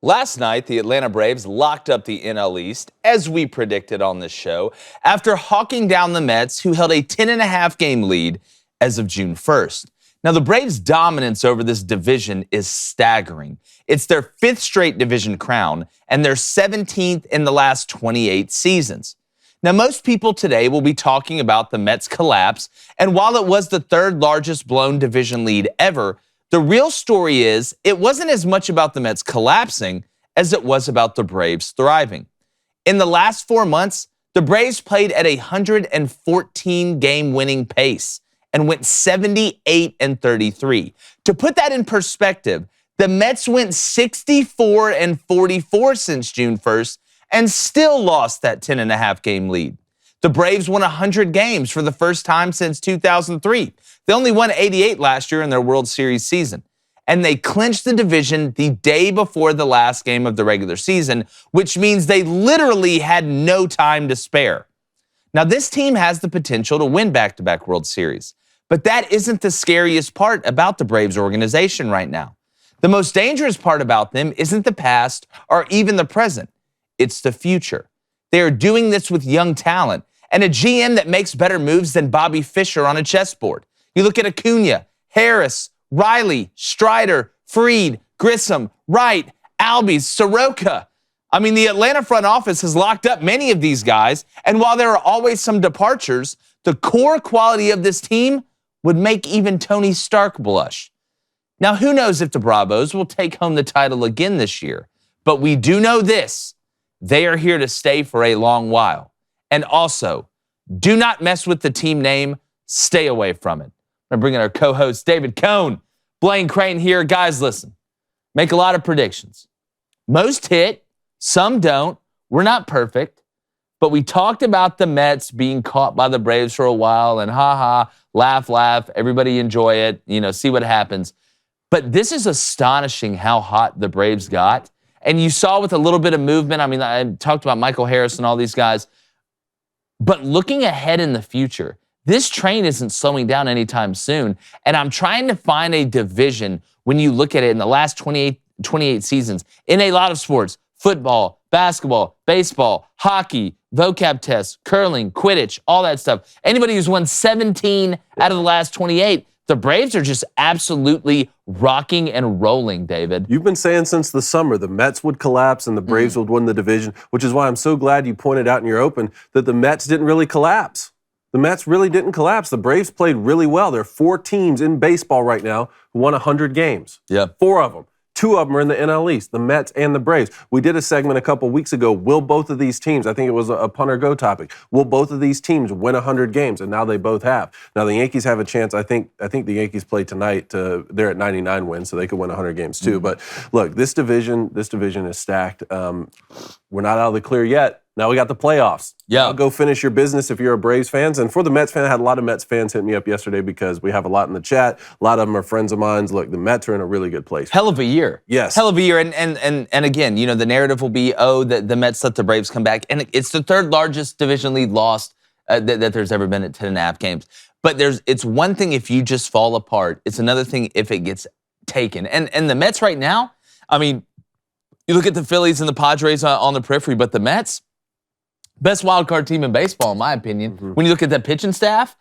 Last night, the Atlanta Braves locked up the NL East, as we predicted on this show, after hawking down the Mets, who held a 10.5-game lead as of June 1st. Now, the Braves' dominance over this division is staggering. It's their 5th straight division crown, and they're 17th in the last 28 seasons. Now, most people today will be talking about the Mets' collapse, and while it was the 3rd largest blown division lead ever, the real story is it wasn't as much about the Mets collapsing as it was about the Braves thriving. In the last 4 months, the Braves played at a 114-game winning pace and went 78-33. To put that in perspective, the Mets went 64-44 since June 1st and still lost that 10.5-game lead. The Braves won 100 games for the first time since 2003. They only won 88 last year in their World Series season. And they clinched the division the day before the last game of the regular season, which means they literally had no time to spare. Now, this team has the potential to win back-to-back World Series, but that isn't the scariest part about the Braves organization right now. The most dangerous part about them isn't the past or even the present. It's the future. They are doing this with young talent and a GM that makes better moves than Bobby Fischer on a chessboard. You look at Acuna, Harris, Riley, Strider, Fried, Grissom, Wright, Albies, Soroka. I mean, the Atlanta front office has locked up many of these guys, and while there are always some departures, the core quality of this team would make even Tony Stark blush. Now, who knows if the Bravos will take home the title again this year, but we do know this. They are here to stay for a long while. And also, do not mess with the team name. Stay away from it. I'm bringing our co-host, David Cohn. Blaine Crane here. Guys, listen. Make a lot of predictions. Most hit. Some don't. We're not perfect. But we talked about the Mets being caught by the Braves for a while and laugh. Everybody enjoy it. See what happens. But this is astonishing how hot the Braves got. And you saw with a little bit of movement, I talked about Michael Harris and all these guys. But looking ahead in the future, this train isn't slowing down anytime soon. And I'm trying to find a division when you look at it in the last 28 seasons in a lot of sports: football, basketball, baseball, hockey, vocab tests, curling, Quidditch, all that stuff. Anybody who's won 17 out of the last 28, the Braves are just absolutely rocking and rolling, David. You've been saying since the summer the Mets would collapse and the Braves would win the division, which is why I'm so glad you pointed out in your open that the Mets didn't really collapse. The Mets really didn't collapse. The Braves played really well. There are 4 teams in baseball right now who won 100 games. Yeah. 4 of them. 2 of them are in the NL East, the Mets and the Braves. We did a segment a couple weeks ago. Will both of these teams, I think it was a punter go topic, will both of these teams win 100 games? And now they both have. Now the Yankees have a chance. I think the Yankees play tonight. They're at 99 wins, so they could win 100 games too. But look, this division is stacked. We're not out of the clear yet. Now we got the playoffs. Yeah. Now go finish your business if you're a Braves fans. And for the Mets fan, I had a lot of Mets fans hit me up yesterday because we have a lot in the chat. A lot of them are friends of mine. Look, the Mets are in a really good place. Hell of a year. Yes. Hell of a year. And again, the narrative will be, the Mets let the Braves come back. And it's the 3rd largest division lead lost that there's ever been at 10.5 games. But it's one thing if you just fall apart. It's another thing if it gets taken. And the Mets right now, you look at the Phillies and the Padres on the periphery, but the Mets, best wild card team in baseball, in my opinion. Mm-hmm. When you look at that pitching staff,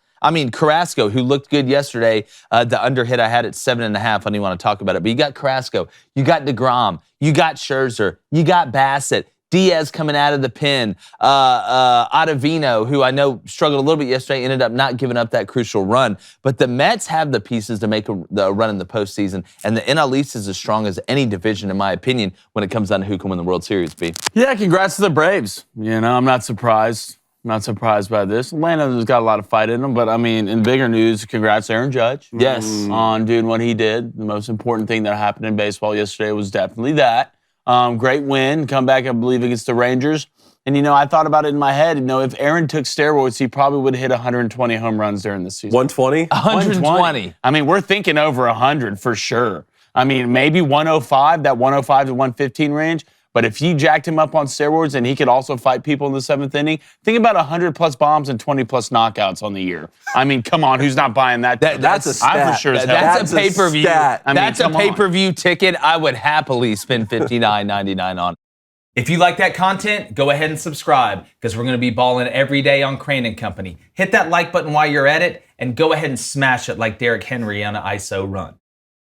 Carrasco, who looked good yesterday, the under hit I had at 7.5. I don't even want to talk about it. But you got Carrasco, you got DeGrom, you got Scherzer, you got Bassett, Diaz coming out of the pen, Ottavino, who I know struggled a little bit yesterday, ended up not giving up that crucial run. But the Mets have the pieces to make a run in the postseason, and the NL East is as strong as any division, in my opinion, when it comes down to who can win the World Series, B. Yeah, congrats to the Braves. I'm not surprised. Not surprised by this. Atlanta's got a lot of fight in them, but in bigger news, congrats Aaron Judge. Yes. On doing what he did. The most important thing that happened in baseball yesterday was definitely that. Great win, comeback, I believe, against the Rangers. And, I thought about it in my head, if Aaron took steroids, he probably would have hit 120 home runs during the season. 120? 120. We're thinking over 100 for sure. Maybe 105, that 105 to 115 range. But if you jacked him up on steroids and he could also fight people in the 7th inning, think about 100-plus bombs and 20-plus knockouts on the year. I mean, come on, who's not buying that? That's a stat. I'm for sure as hell. That's a pay-per-view. stat. I mean, That's a come on. pay-per-view ticket I would happily spend $59.99 on. If you like that content, go ahead and subscribe because we're going to be balling every day on Crane & Company. Hit that like button while you're at it and go ahead and smash it like Derrick Henry on an ISO run.